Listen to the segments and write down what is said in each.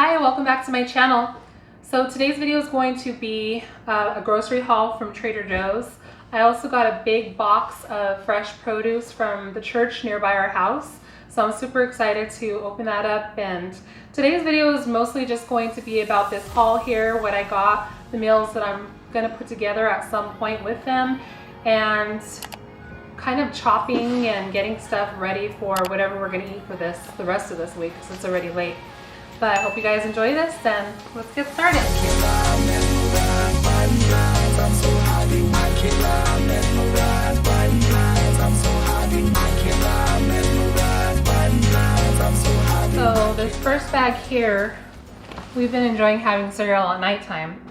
Hi, welcome back to my channel. So today's video is going to be a grocery haul from Trader Joe's. I also got a big box of fresh produce from the church nearby our house. So I'm super excited to open that up, and today's video is mostly just going to be about this haul here, what I got, the meals that I'm going to put together at some point with them, and kind of chopping and getting stuff ready for whatever we're going to eat for the rest of this week, because it's already late. But I hope you guys enjoy this, and let's get started. So this first bag here, we've been enjoying having cereal at nighttime,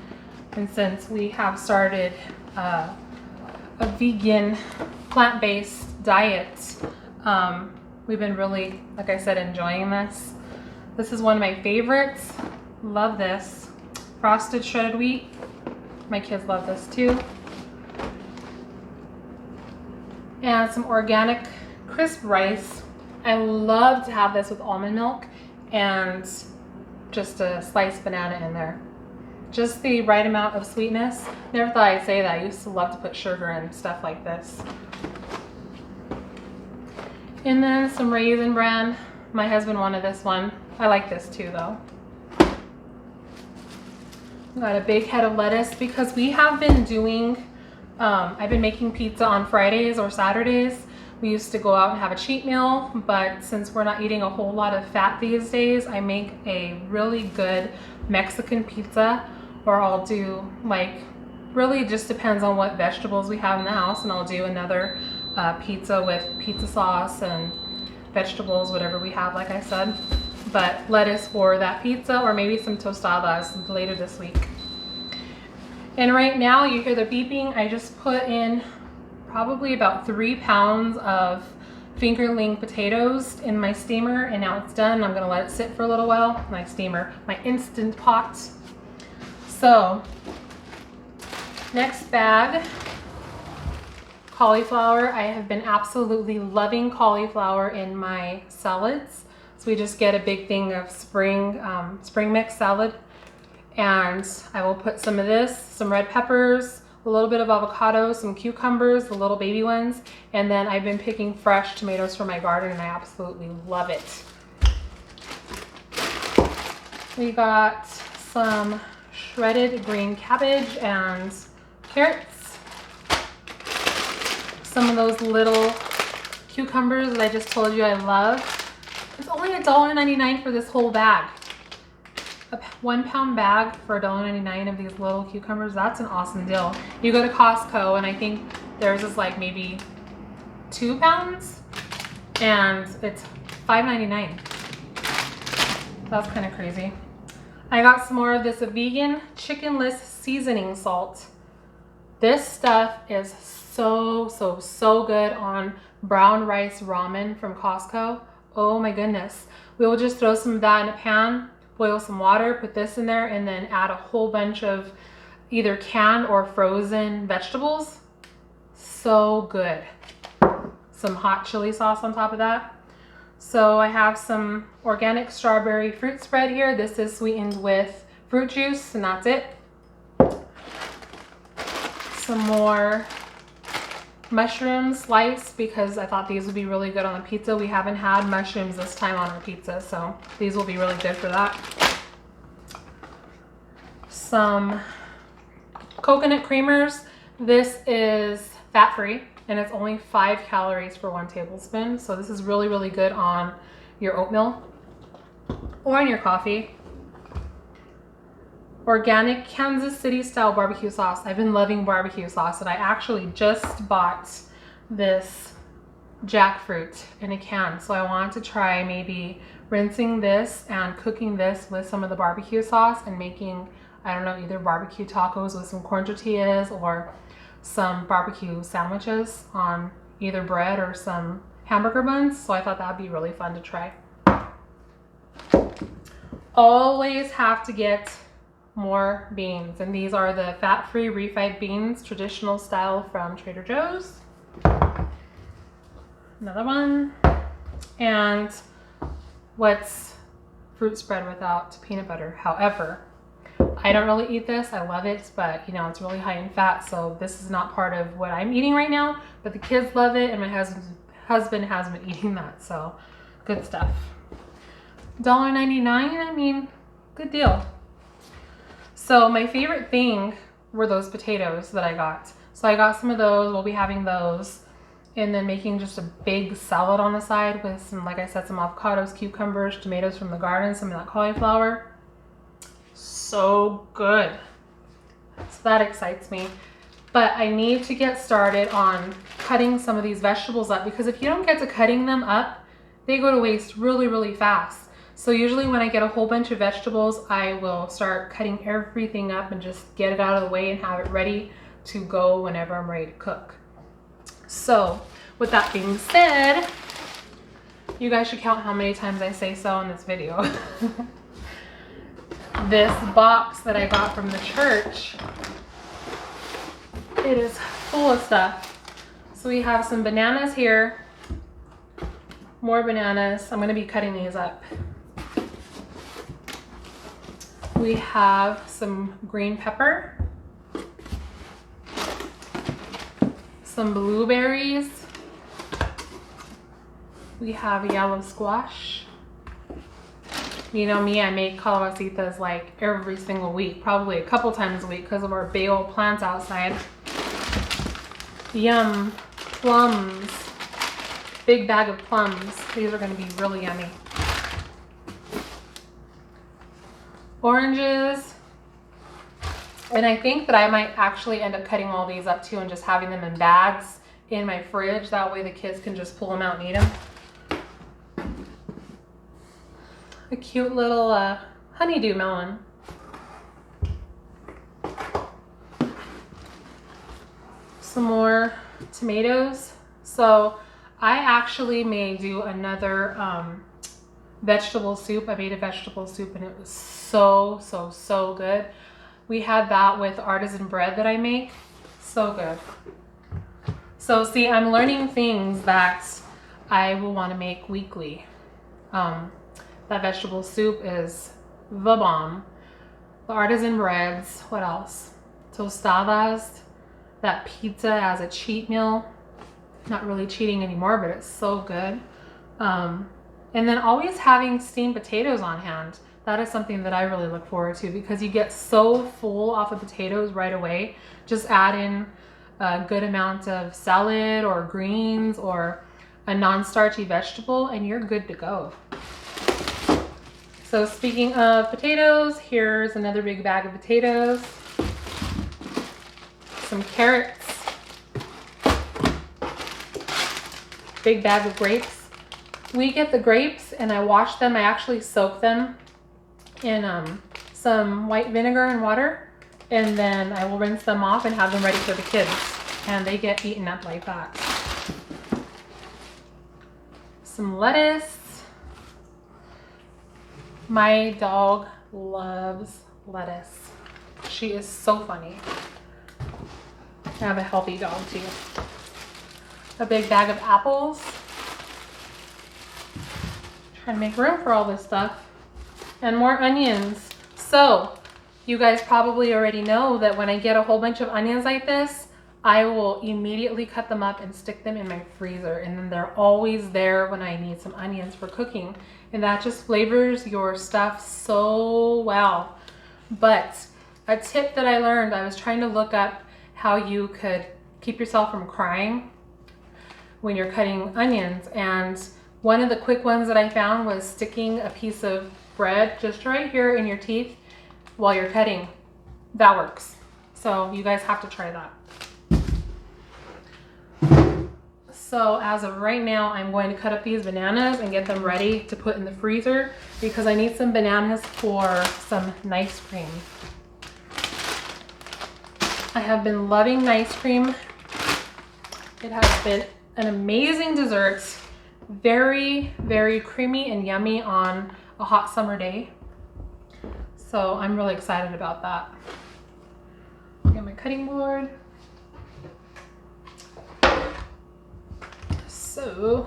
and since we have started a vegan plant-based diet, we've been really, like I said, enjoying this. This is one of my favorites. Love this. Frosted shredded wheat. My kids love this too. And some organic crisp rice. I love to have this with almond milk and just a sliced banana in there. Just the right amount of sweetness. Never thought I'd say that. I used to love to put sugar in stuff like this. And then some Raisin Bran. My husband wanted this one. I like this too though. Got a big head of lettuce because we have been doing, I've been making pizza on Fridays or Saturdays. We used to go out and have a cheat meal, but since we're not eating a whole lot of fat these days, I make a really good Mexican pizza, or I'll do, like, really just depends on what vegetables we have in the house, and I'll do another pizza with pizza sauce and vegetables, whatever we have, like I said. But lettuce for that pizza, or maybe some tostadas later this week. And right now you hear the beeping. I just put in probably about 3 pounds of fingerling potatoes in my steamer, and now it's done. I'm gonna let it sit for a little while. My steamer, my Instant Pot. So next bag, cauliflower. I have been absolutely loving cauliflower in my salads. So we just get a big thing of spring mix salad, and I will put some of this, some red peppers, a little bit of avocado, some cucumbers, the little baby ones, and then I've been picking fresh tomatoes from my garden, and I absolutely love it. We got some shredded green cabbage and carrots, some of those little cucumbers that I just told you I love. It's only $1.99 for this whole bag. A 1 pound bag for $1.99 of these little cucumbers. That's an awesome deal. You go to Costco and I think theirs is like maybe 2 pounds and it's $5.99. That's kind of crazy. I got some more of this vegan chickenless seasoning salt. This stuff is so good on brown rice ramen from Costco. Oh my goodness. We will just throw some of that in a pan, boil some water, put this in there, and then add a whole bunch of either canned or frozen vegetables. So good. Some hot chili sauce on top of that. So I have some organic strawberry fruit spread here. This is sweetened with fruit juice, and that's it. Some more mushrooms sliced because I thought these would be really good on the pizza. We haven't had mushrooms this time on our pizza, so these will be really good for that. Some coconut creamers. This is fat-free and it's only 5 calories for 1 tablespoon. So this is really good on your oatmeal or in your coffee. Organic Kansas City style barbecue sauce. I've been loving barbecue sauce, and I actually just bought this jackfruit in a can. So I want to try maybe rinsing this and cooking this with some of the barbecue sauce and making, I don't know, either barbecue tacos with some corn tortillas or some barbecue sandwiches on either bread or some hamburger buns. So I thought that'd be really fun to try. Always have to get more beans, and these are the fat-free refried beans, traditional style from Trader Joe's. Another one. And what's fruit spread without peanut butter. However, I don't really eat this. I love it, but you know, it's really high in fat, so this is not part of what I'm eating right now, but the kids love it, and my husband has been eating that, so good stuff. $1.99, I mean, good deal. So my favorite thing were those potatoes that I got. So I got some of those. We'll be having those, and then making just a big salad on the side with some, like I said, some avocados, cucumbers, tomatoes from the garden, some of that cauliflower. So good. So that excites me. But I need to get started on cutting some of these vegetables up, because if you don't get to cutting them up, they go to waste really, really fast. So usually when I get a whole bunch of vegetables, I will start cutting everything up and just get it out of the way and have it ready to go whenever I'm ready to cook. So with that being said, you guys should count how many times I say so in this video. This box that I got from the church, it is full of stuff. So we have some bananas here, more bananas. I'm going to be cutting these up. We have some green pepper, some blueberries, we have yellow squash. You know me, I make calabacitas like every single week, probably a couple times a week because of our big old plants outside. Yum, plums, big bag of plums. These are going to be really yummy. Oranges, and I think that I might actually end up cutting all these up too and just having them in bags in my fridge. That way the kids can just pull them out and eat them. A cute little honeydew melon. Some more tomatoes. So I actually may do another vegetable soup. I made a vegetable soup and it was so good. We had that with artisan bread that I make. So good. So see, I'm learning things that I will want to make weekly. That vegetable soup is the bomb. The artisan breads, what else? Tostadas, that pizza as a cheat meal. Not really cheating anymore, but it's so good. And then always having steamed potatoes on hand. That is something that I really look forward to because you get so full off of potatoes right away. Just add in a good amount of salad or greens or a non-starchy vegetable and you're good to go. So speaking of potatoes, here's another big bag of potatoes. Some carrots. Big bag of grapes. We get the grapes and I wash them. I actually soak them in some white vinegar and water, and then I will rinse them off and have them ready for the kids, and they get eaten up like that. Some lettuce. My dog loves lettuce. She is so funny. I have a healthy dog too. A big bag of apples. Trying to make room for all this stuff. And more onions. So you guys probably already know that when I get a whole bunch of onions like this, I will immediately cut them up and stick them in my freezer, and then they're always there when I need some onions for cooking, and that just flavors your stuff so well. But a tip that I learned, I was trying to look up how you could keep yourself from crying when you're cutting onions, and one of the quick ones that I found was sticking a piece of bread just right here in your teeth while you're cutting. That works. So you guys have to try that. So as of right now, I'm going to cut up these bananas and get them ready to put in the freezer because I need some bananas for some nice cream. I have been loving nice cream. It has been an amazing dessert. Very, very creamy and yummy on a hot summer day. So I'm really excited about that. Get my cutting board. So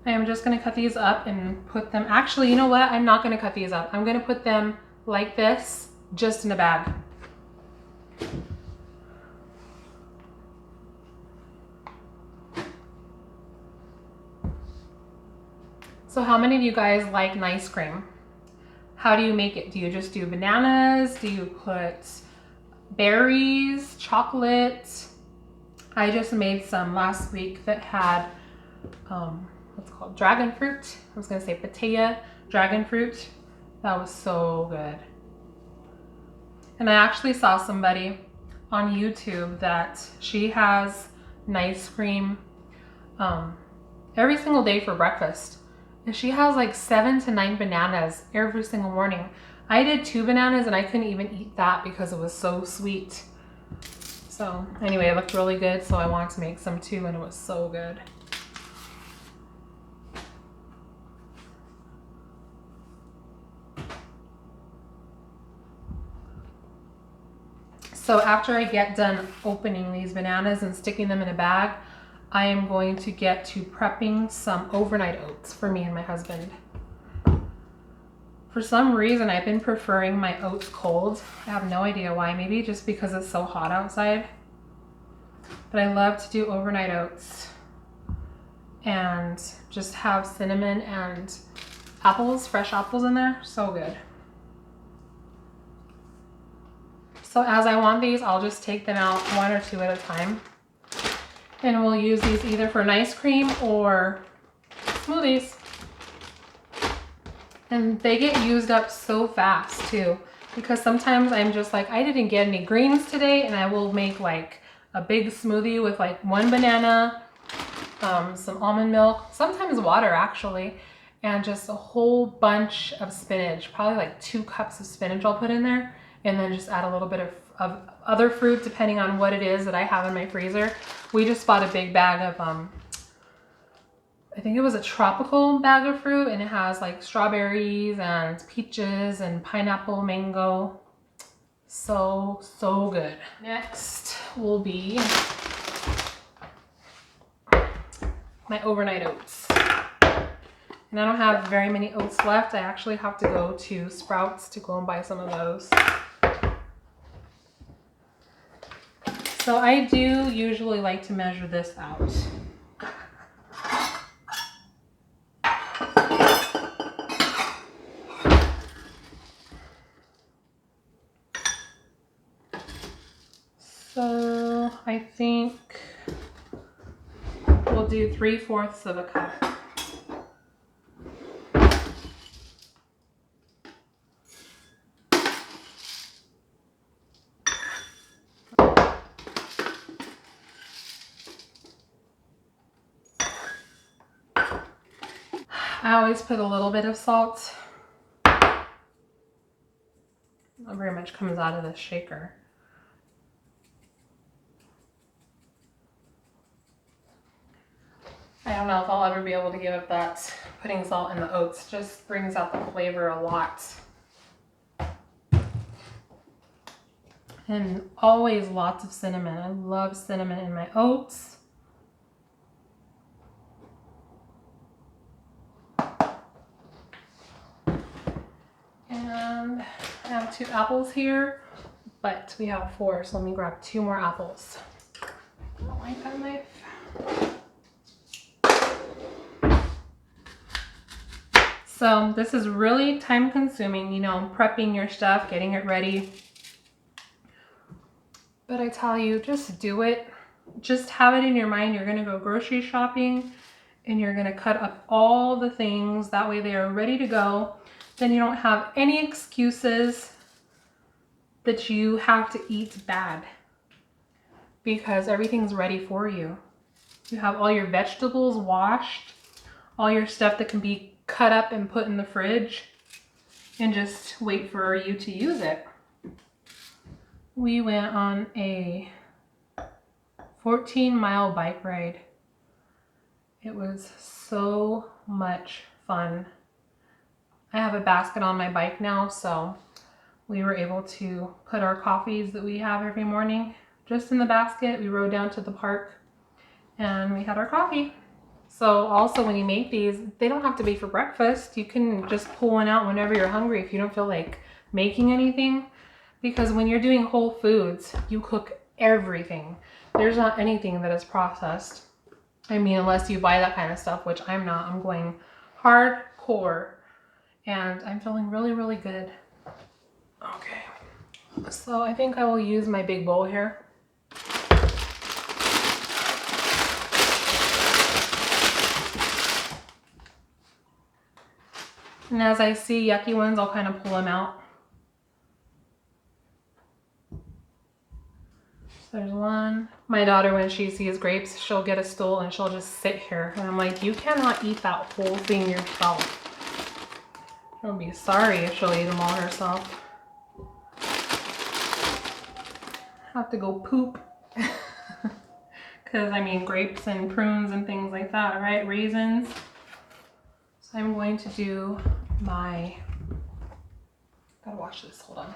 I am just gonna cut these up and put them, actually, you know what? I'm not gonna cut these up. I'm gonna put them like this, just in a bag. So how many of you guys like nice cream? How do you make it? Do you just do bananas? Do you put berries, chocolate? I just made some last week that had, what's it called? Dragon fruit. I was gonna say pitaya, dragon fruit. That was so good. And I actually saw somebody on YouTube that she has nice cream every single day for breakfast. And she has like 7 to 9 bananas every single morning. I did 2 bananas and I couldn't even eat that because it was so sweet. So anyway, it looked really good, so I wanted to make some too, and it was so good. So after I get done opening these bananas and sticking them in a bag, I am going to get to prepping some overnight oats for me and my husband. For some reason, I've been preferring my oats cold. I have no idea why. Maybe just because it's so hot outside. But I love to do overnight oats and just have cinnamon and apples, fresh apples in there. So good. So as I want these, I'll just take them out 1 or 2 at a time. And we'll use these either for ice cream or smoothies. And they get used up so fast too, because sometimes I'm just like, I didn't get any greens today, and I will make like a big smoothie with like 1 banana, some almond milk, sometimes water actually, and just a whole bunch of spinach, probably like 2 cups of spinach I'll put in there, and then just add a little bit of other fruit depending on what it is that I have in my freezer. We just bought a big bag of, I think it was a tropical bag of fruit, and it has like strawberries and peaches and pineapple, mango. So, so good. Next will be my overnight oats. And I don't have very many oats left. I actually have to go to Sprouts to go and buy some of those. So I do usually like to measure this out. So I think we'll do 3/4 of a cup. I always put a little bit of salt. Not very much comes out of this shaker. I don't know if I'll ever be able to give up that putting salt in the oats. Just brings out the flavor a lot. And always lots of cinnamon. I love cinnamon in my oats. And I have 2 apples here, but we have 4, so let me grab 2 more apples. I don't like that knife. So this is really time consuming, you know, prepping your stuff, getting it ready. But I tell you, just do it. Just have it in your mind. You're gonna go grocery shopping and you're gonna cut up all the things. That way they are ready to go. Then you don't have any excuses that you have to eat bad, because everything's ready for you. You have all your vegetables washed, all your stuff that can be cut up and put in the fridge, and just wait for you to use it. We went on a 14-mile bike ride. It was so much fun. I have a basket on my bike now, so we were able to put our coffees that we have every morning just in the basket. We rode down to the park and we had our coffee. So also when you make these, they don't have to be for breakfast. You can just pull one out whenever you're hungry if you don't feel like making anything. Because when you're doing whole foods, you cook everything. There's not anything that is processed. I mean, unless you buy that kind of stuff, which I'm not. I'm going hardcore. And I'm feeling really, really good. Okay. So I think I will use my big bowl here. And as I see yucky ones, I'll kind of pull them out. So there's one. My daughter, when she sees grapes, she'll get a stool and she'll just sit here. And I'm like, you cannot eat that whole thing yourself. She'll be sorry if she'll eat them all herself. Have to go poop. Because, I mean, grapes and prunes and things like that, right? Raisins. So I'm going to do my... Gotta wash this, hold on.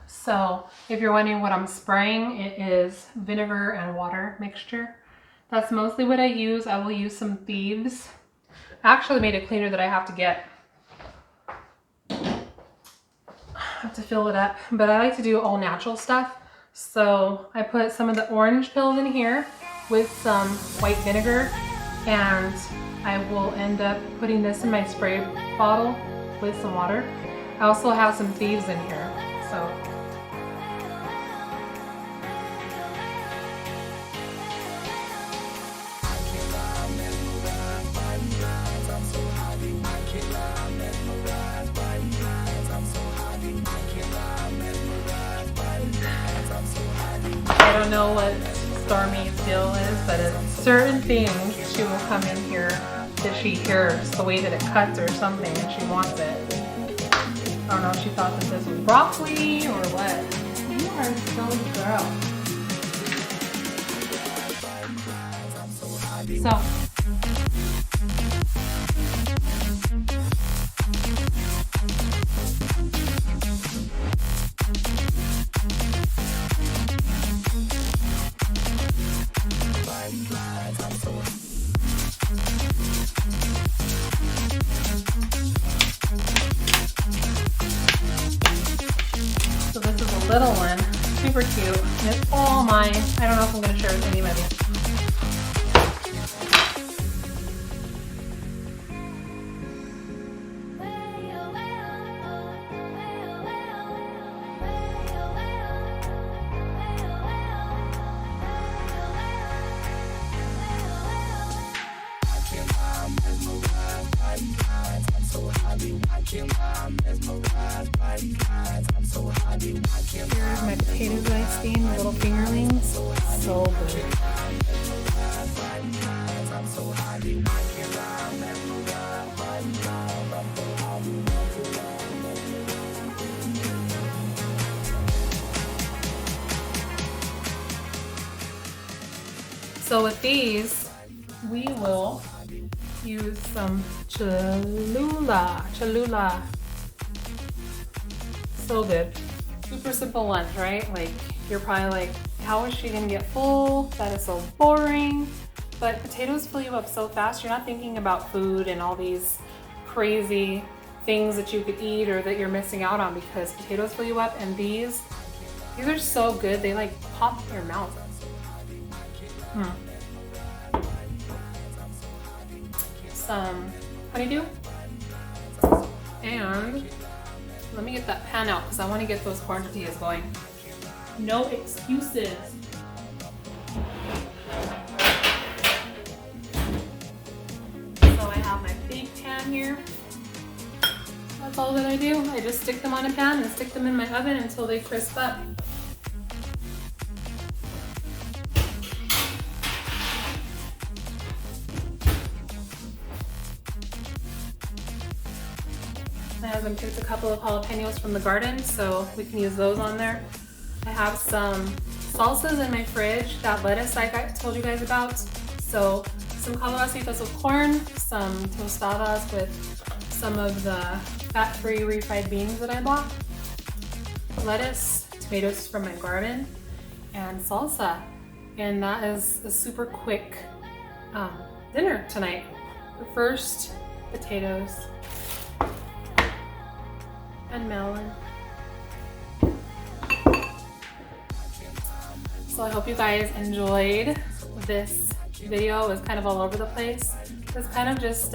So if you're wondering what I'm spraying, it is vinegar and water mixture. That's mostly what I use. I will use some Thieves. I actually made a cleaner that I have to get. I have to fill it up, but I like to do all natural stuff. So I put some of the orange pills in here with some white vinegar, and I will end up putting this in my spray bottle with some water. I also have some Thieves in here, so. I don't know what Stormy's deal is, but it's certain things she will come in here that she hears the way that it cuts or something and she wants it. I don't know if she thought that this was broccoli or what. You are so girl. So this is a little one, super cute. And it's all mine. I don't know if I'm going to share with anybody. Here's my potatoes that I steamed, the little fingerlings. So good. So with these, we will use some Cholula. So good. Super simple lunch, right? Like, you're probably like, how is she gonna get full? That is so boring. But potatoes fill you up so fast. You're not thinking about food and all these crazy things that you could eat or that you're missing out on, because potatoes fill you up. And these are so good. They like pop in your mouth. Some honeydew, and let me get that pan out because I want to get those corn tortillas going. No excuses. So I have my big pan here. That's all that I do. I just stick them on a pan and stick them in my oven until they crisp up. I have picked a couple of jalapenos from the garden, so we can use those on there. I have some salsas in my fridge, that lettuce I told you guys about. So some calabacitas with corn, some tostadas with some of the fat-free refried beans that I bought, lettuce, tomatoes from my garden, and salsa. And that is a super quick dinner tonight. But first, potatoes and melon. So I hope you guys enjoyed this video. It was kind of all over the place. It was kind of just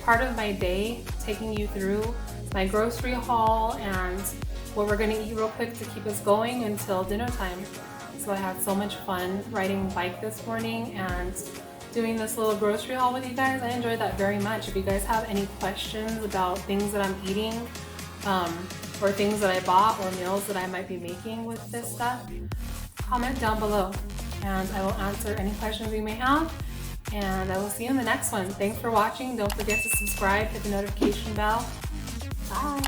part of my day, taking you through my grocery haul and what we're gonna eat real quick to keep us going until dinner time. So I had so much fun riding a bike this morning and doing this little grocery haul with you guys. I enjoyed that very much. If you guys have any questions about things that I'm eating, or things that I bought or meals that I might be making with this stuff, comment down below and I will answer any questions you may have. And I will see you in the next one. Thanks for watching. Don't forget to subscribe, hit the notification bell. Bye.